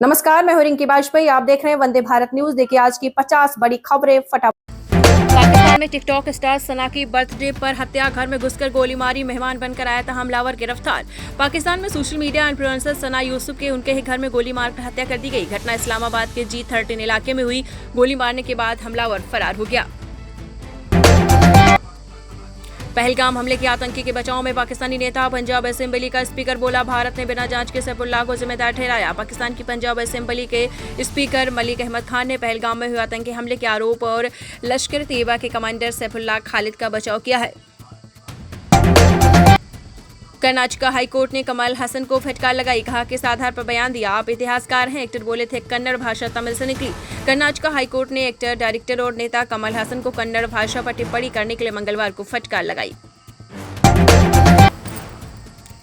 नमस्कार, मैं हूं रिंकी बाजपेयी। आप देख रहे हैं वंदे भारत न्यूज। देखिए आज की 50 बड़ी खबरें फटाफट। पाकिस्तान में टिकटॉक स्टार सना की बर्थडे पर हत्या, घर में घुसकर गोली मारी, मेहमान बनकर आया था हमलावर गिरफ्तार। पाकिस्तान में सोशल मीडिया इन्फ्लुएंसर सना यूसुफ के उनके ही घर में गोली मारकर हत्या कर दी गई। घटना इस्लामाबाद के G13 इलाके में हुई। गोली मारने के बाद हमलावर फरार हो गया। पहलगाम हमले के आतंकी के बचाव में पाकिस्तानी नेता पंजाब असेंबली का स्पीकर बोला, भारत ने बिना जांच के सैफुल्लाह को जिम्मेदार ठहराया। पाकिस्तान की पंजाब असेंबली के स्पीकर मलिक अहमद खान ने पहलगाम में हुए आतंकी हमले के आरोप और लश्कर तैयबा के कमांडर सैफुल्लाह खालिद का बचाव किया है। कर्नाटक हाईकोर्ट ने कमल हसन को फटकार लगाई, कहा किस आधार पर बयान दिया, आप इतिहासकार हैं। एक्टर बोले थे कन्नड़ भाषा तमिल से निकली। कर्नाटक हाईकोर्ट ने एक्टर, डायरेक्टर और नेता कमल हसन को कन्नड़ भाषा पर टिप्पणी करने के लिए मंगलवार को फटकार लगाई।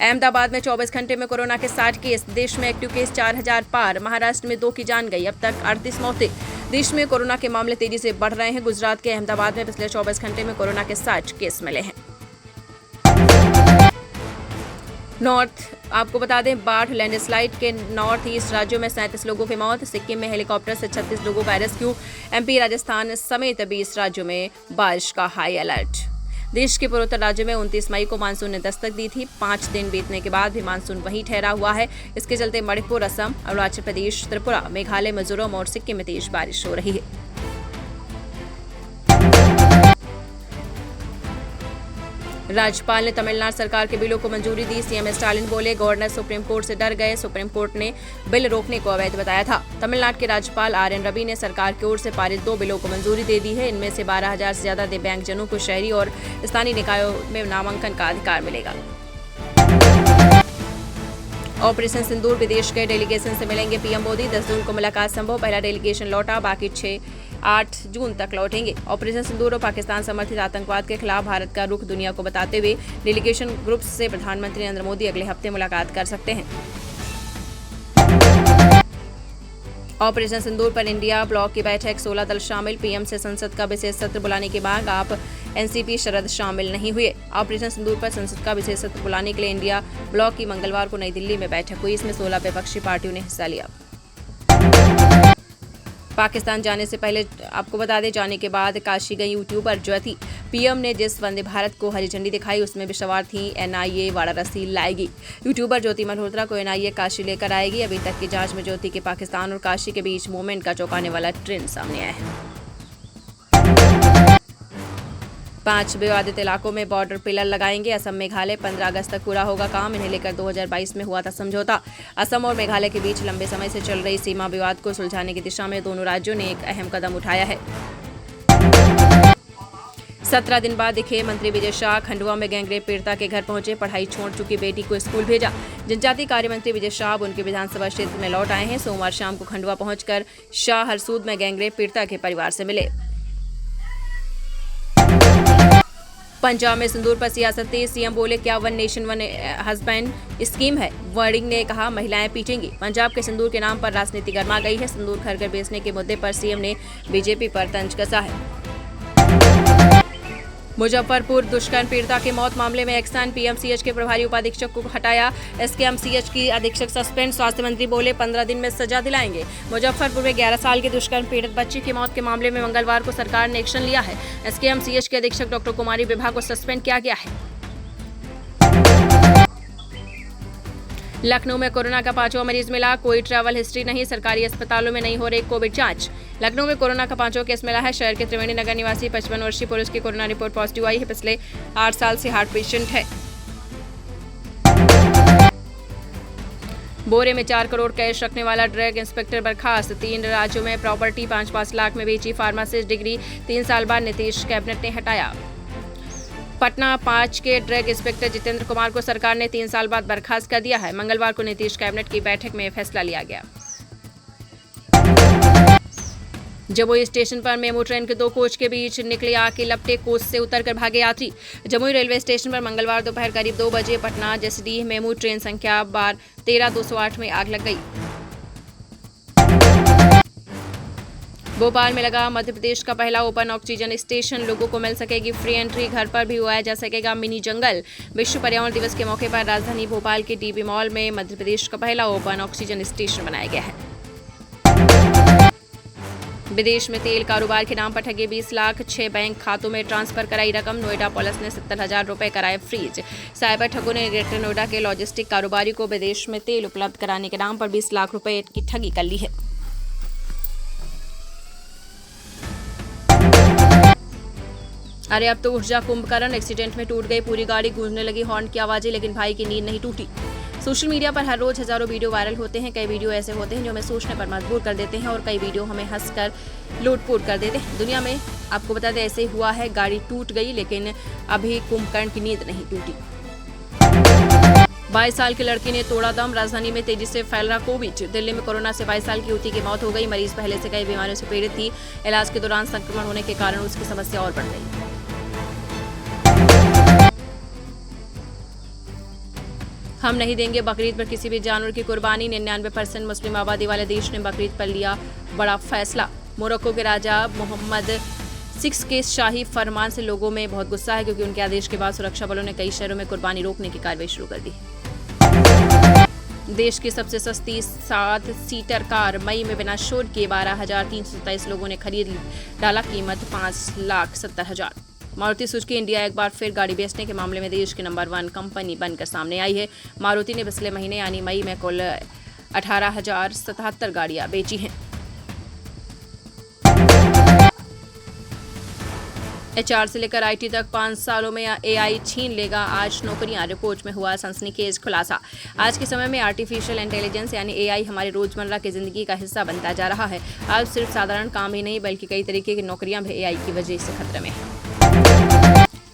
अहमदाबाद में 24 घंटे में कोरोना के 60 केस, देश में एक्टिव केस 4000 पार। महाराष्ट्र में 2 की जान गई, अब तक 38 मौतें। देश में कोरोना के मामले तेजी से बढ़ रहे हैं। गुजरात के अहमदाबाद में पिछले 24 घंटे में कोरोना के 60 केस मिले हैं। आपको बता दें, बाढ़, लैंडस्लाइड के नॉर्थ ईस्ट राज्यों में 37 लोगों की मौत। सिक्किम में हेलीकॉप्टर से 36 लोगों का रेस्क्यू। MP, राजस्थान समेत 20 राज्यों में बारिश का हाई अलर्ट। देश के पूर्वोत्तर राज्यों में 29 मई को मानसून ने दस्तक दी थी। 5 दिन बीतने के बाद भी मानसून वहीं ठहरा हुआ है। इसके चलते मणिपुर, असम, अरुणाचल प्रदेश, त्रिपुरा, मेघालय, मिजोरम और सिक्किम में तेज बारिश हो रही है। राज्यपाल ने तमिलनाडु सरकार के बिलों को मंजूरी दी। CM स्टालिन बोले, गवर्नर सुप्रीम कोर्ट से डर गए। सुप्रीम कोर्ट ने बिल रोकने को अवैध बताया था। तमिलनाडु के राज्यपाल RN रवि ने सरकार की ओर से पारित 2 बिलों को मंजूरी दे दी है। इनमें से 12,000 से ज्यादा दिव्यांगजनों को शहरी और स्थानीय निकायों में नामांकन का अधिकार मिलेगा। ऑपरेशन सिंदूर विदेश के डेलीगेशन से मिलेंगे PM मोदी। 10 जून को मुलाकात संभव। पहला डेलीगेशन लौटा, बाकी 6-8 जून तक लौटेंगे। ऑपरेशन सिंदूर और पाकिस्तान समर्थित आतंकवाद के खिलाफ भारत का रुख दुनिया को बताते हुए डेलीगेशन ग्रुप से प्रधानमंत्री नरेंद्र मोदी अगले हफ्ते मुलाकात कर सकते हैं। ऑपरेशन सिंदूर पर इंडिया ब्लॉक की बैठक, 16 दल शामिल। PM से संसद का विशेष सत्र बुलाने के बाद आप NCP शरद शामिल नहीं हुए। ऑपरेशन सिंदूर पर संसद का विशेष सत्र बुलाने के लिए इंडिया ब्लॉक की मंगलवार को नई दिल्ली में बैठक हुई। इसमें 16 विपक्षी पार्टियों ने हिस्सा लिया। पाकिस्तान जाने से पहले आपको बता दें, जाने के बाद काशी गई यूट्यूबर ज्योति। PM ने जिस वंदे भारत को हरी झंडी दिखाई उसमें भी सवार थी NIA वाराणसी लाएगी। यूट्यूबर ज्योति मल्होत्रा को NIA काशी लेकर आएगी। अभी तक की जांच में ज्योति के पाकिस्तान और काशी के बीच मूवमेंट का चौंकाने वाला ट्रेंड सामने आया है। 5 विवादित इलाकों में बॉर्डर पिलर लगाएंगे असम, मेघालय। 15 अगस्त तक पूरा होगा काम। इन्हें लेकर 2022 में हुआ था समझौता। असम और मेघालय के बीच लंबे समय से चल रही सीमा विवाद को सुलझाने की दिशा में दोनों राज्यों ने एक अहम कदम उठाया है। 17 दिन बाद दिखे मंत्री विजय शाह। खंडवा में गैंगरेप पीड़िता के घर पहुंचे, पढ़ाई छोड़ चुकी बेटी को स्कूल भेजा। जनजातीय कार्य मंत्री विजय शाह उनके विधानसभा क्षेत्र में लौट आए हैं। सोमवार शाम को खंडवा पहुंचकर शाह हरसूद में गैंगरेप पीड़िता के परिवार से मिले। पंजाब में सिंदूर पर सियासत तेज। CM बोले, क्या 1 नेशन 1 हस्बैंड स्कीम है। वर्डिंग ने कहा, महिलाएं पीटेंगी। पंजाब के सिंदूर के नाम पर राजनीति गर्मा गई है। सिंदूर घर घर बेचने के मुद्दे पर CM ने BJP पर तंज कसा है। मुजफ्फरपुर दुष्कर्म पीड़िता के मौत मामले में एक्शन, PMCH के प्रभारी उपाधीक्षक को हटाया। SKMCH की अधीक्षक सस्पेंड। स्वास्थ्य मंत्री बोले, 15 दिन में सजा दिलाएंगे। मुजफ्फरपुर में 11 साल के दुष्कर्म पीड़ित बच्ची की मौत के मामले में मंगलवार को सरकार ने एक्शन लिया है। SKMCH के अधीक्षक डॉ. कुमारी विभा को सस्पेंड किया गया है। लखनऊ में कोरोना का 5वां मरीज मिला, कोई ट्रैवल हिस्ट्री नहीं। सरकारी अस्पतालों में नहीं हो रही कोविड जांच। लखनऊ में कोरोना का 5वां केस मिला है। शहर के त्रिवेणी नगर निवासी 55 वर्षीय पुरुष की कोरोना रिपोर्ट पॉजिटिव आई है। पिछले 8 साल से हार्ट पेशेंट है। बोरे में 4 करोड़ कैश रखने वाला ड्रग इंस्पेक्टर बर्खास्त। 3 राज्यों में प्रॉपर्टी 5-5 लाख में बेची। फार्मासिस्ट डिग्री 3 साल बाद नीतीश कैबिनेट ने हटाया। पटना 5 के ड्रग इंस्पेक्टर जितेंद्र कुमार को सरकार ने 3 साल बाद बर्खास्त कर दिया है। मंगलवार को नीतीश कैबिनेट की बैठक में फैसला लिया गया। जमुई स्टेशन पर मेमू ट्रेन के 2 कोच के बीच निकली आग की लपटें, कोच से उतरकर भागे यात्री। जमुई रेलवे स्टेशन पर मंगलवार दोपहर करीब 2 बजे पटना जसीडीह मेमू ट्रेन संख्या 13208 में आग लग गई। भोपाल में लगा मध्य प्रदेश का पहला ओपन ऑक्सीजन स्टेशन, लोगों को मिल सकेगी फ्री एंट्री। घर पर भी उगाया जा सकेगा मिनी जंगल। विश्व पर्यावरण दिवस के मौके पर राजधानी भोपाल के DB मॉल में मध्य प्रदेश का पहला ओपन ऑक्सीजन स्टेशन बनाया गया है। विदेश में तेल कारोबार के नाम पर ठगे 20 लाख, 6 बैंक खातों में ट्रांसफर कराई रकम। नोएडा पुलिस ने 70,000 रुपए कराए फ्रीज। साइबर ठगों ने ग्रेटर नोएडा के लॉजिस्टिक कारोबारी को विदेश में तेल उपलब्ध कराने के नाम पर 20 लाख रुपए की ठगी कर ली है। अरे अब तो उठ जा कुंभकर्ण, एक्सीडेंट में टूट गई पूरी गाड़ी, गूंजने लगी हॉर्न की आवाजें, लेकिन भाई की नींद नहीं टूटी। सोशल मीडिया पर हर रोज हजारों वीडियो वायरल होते हैं। कई वीडियो ऐसे होते हैं जो हमें सोचने पर मजबूर कर देते हैं और कई वीडियो हमें हंसकर लोटपोट कर देते हैं। दुनिया में आपको बता दें ऐसे हुआ है, गाड़ी टूट गई लेकिन अभी कुंभकर्ण की नींद नहीं टूटी। 22 साल की लड़की ने तोड़ा दम, राजधानी में तेजी से फैल रहा कोविड। दिल्ली में कोरोना से 22 साल की युवती की मौत हो गई। मरीज पहले से कई बीमारियों से पीड़ित थी। इलाज के दौरान संक्रमण होने के कारण उसकी समस्या और बढ़ गई। हम नहीं देंगे बकरीद पर किसी भी जानवर की कुर्बानी। 99% मुस्लिम आबादी वाले देश ने बकरीद पर लिया बड़ा फैसला। मोरक्को के राजा मोहम्मद 6 के शाही फरमान से लोगों में बहुत गुस्सा है, क्योंकि उनके आदेश के बाद सुरक्षा बलों ने कई शहरों में कुर्बानी रोकने की कार्रवाई शुरू कर दी। देश की सबसे सस्ती 7 सीटर कार मई में बिना शोर किए 12,327 लोगों ने खरीद डाला। कीमत 5,70,000। मारुति सुजुकी इंडिया एक बार फिर गाड़ी बेचने के मामले में देश की नंबर 1 कंपनी बनकर सामने आई है। मारुति ने पिछले महीने यानी मई में कुल 18,077 गाड़ियां बेची हैं। HR से लेकर IT तक 5 सालों में AI छीन लेगा आज नौकरियां। रिपोर्ट में हुआ सनसनीखेज खुलासा। आज के समय में आर्टिफिशियल इंटेलिजेंस यानी AI हमारी रोजमर्रा की जिंदगी का हिस्सा बनता जा रहा है। आज सिर्फ साधारण काम ही नहीं बल्कि कई तरीके की नौकरियां भी AI की वजह से खतरे में हैं।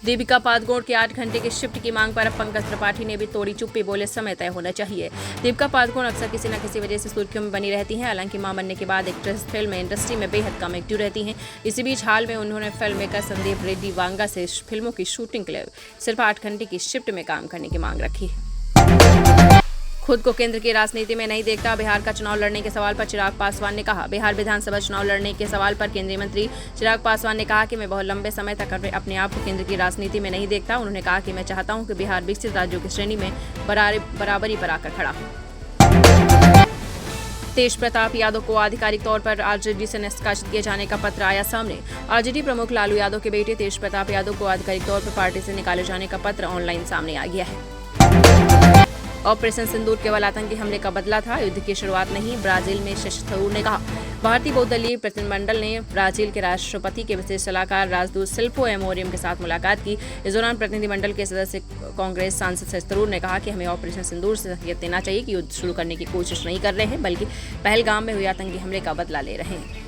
दीपिका पादुकोण के 8 घंटे की शिफ्ट की मांग पर अब पंकज त्रिपाठी ने भी तोड़ी चुप्पी, बोले समय तय होना चाहिए। दीपिका पादुकोण अक्सर किसी न किसी वजह से सुर्खियों में बनी रहती हैं। हालांकि मां बनने के बाद एक्ट्रेस फिल्म इंडस्ट्री में बेहद कम एक्टिव रहती हैं। इसी बीच हाल में उन्होंने फिल्म मेकर संदीप रेड्डी वांगा से फिल्मों की शूटिंग के लिए सिर्फ 8 घंटे की शिफ्ट में काम करने की मांग रखी। खुद को केंद्र की राजनीति में नहीं देखता, बिहार का चुनाव लड़ने के सवाल पर चिराग पासवान ने कहा। बिहार विधानसभा चुनाव लड़ने के सवाल पर केंद्रीय मंत्री चिराग पासवान ने कहा कि मैं बहुत लंबे समय तक अपने आप को केंद्र की राजनीति में नहीं देखता। उन्होंने कहा कि मैं चाहता हूं कि बिहार विकसित राज्यों की श्रेणी में बराबरी पर आकर खड़ा हो। तेज प्रताप यादव को आधिकारिक तौर पर आरजेडी से निष्कासित किए जाने का पत्र आया सामने। आरजेडी प्रमुख लालू यादव के बेटे तेज प्रताप यादव को आधिकारिक तौर पर पार्टी से निकाले जाने का पत्र ऑनलाइन सामने आ गया है। ऑपरेशन सिंदूर केवल आतंकी हमले का बदला था, युद्ध की शुरुआत नहीं, ब्राजील में शशि थरूर ने कहा। भारतीय बहुदलीय प्रतिनिधिमंडल ने ब्राजील के राष्ट्रपति के विशेष सलाहकार राजदूत सिल्फो एमोरियम के साथ मुलाकात की। इस दौरान प्रतिनिधिमंडल के सदस्य कांग्रेस सांसद शशि थरूर ने कहा कि हमें ऑपरेशन सिंदूर से संकेत देना चाहिए कि युद्ध शुरू करने की कोशिश नहीं कर रहे हैं, बल्कि पहलगाम में हुए आतंकी हमले का बदला ले रहे हैं।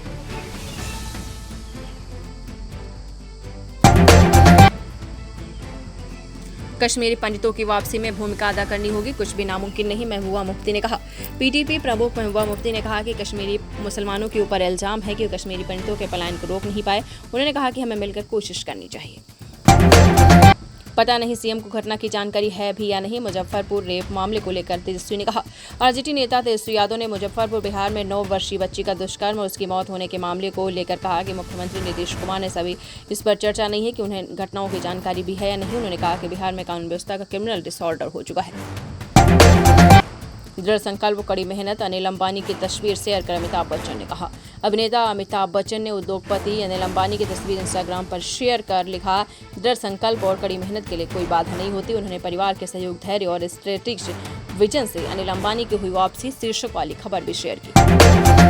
कश्मीरी पंडितों की वापसी में भूमिका अदा करनी होगी, कुछ भी नामुमकिन नहीं, महबूबा मुफ्ती ने कहा। पीटीपी प्रमुख महबूबा मुफ्ती ने कहा कि कश्मीरी मुसलमानों के ऊपर इल्जाम है कि कश्मीरी पंडितों के पलायन को रोक नहीं पाए। उन्होंने कहा कि हमें मिलकर कोशिश करनी चाहिए। पता नहीं सीएम को घटना की जानकारी है भी या नहीं, मुजफ्फरपुर रेप मामले को लेकर तेजस्वी ने कहा। आरजेडी नेता तेजस्वी यादव ने मुजफ्फरपुर बिहार में 9 वर्षीय बच्ची का दुष्कर्म और उसकी मौत होने के मामले को लेकर कहा कि मुख्यमंत्री नीतीश कुमार ने सभी इस पर चर्चा नहीं है कि उन्हें घटनाओं की जानकारी भी है या नहीं। उन्होंने कहा कि बिहार में कानून व्यवस्था का क्रिमिनल डिसऑर्डर हो चुका है। दृढ़ संकल्प, कड़ी मेहनत, अनिल अंबानी की तस्वीर शेयर कर अमिताभ बच्चन ने कहा। अभिनेता अमिताभ बच्चन ने उद्योगपति अनिल अंबानी की तस्वीर इंस्टाग्राम पर शेयर कर लिखा, दृढ़ संकल्प और कड़ी मेहनत के लिए कोई बाधा नहीं होती। उन्होंने परिवार के सहयोग, धैर्य और स्ट्रेटेजिक विजन से अनिल अंबानी की हुई वापसी शीर्षक वाली खबर भी शेयर की।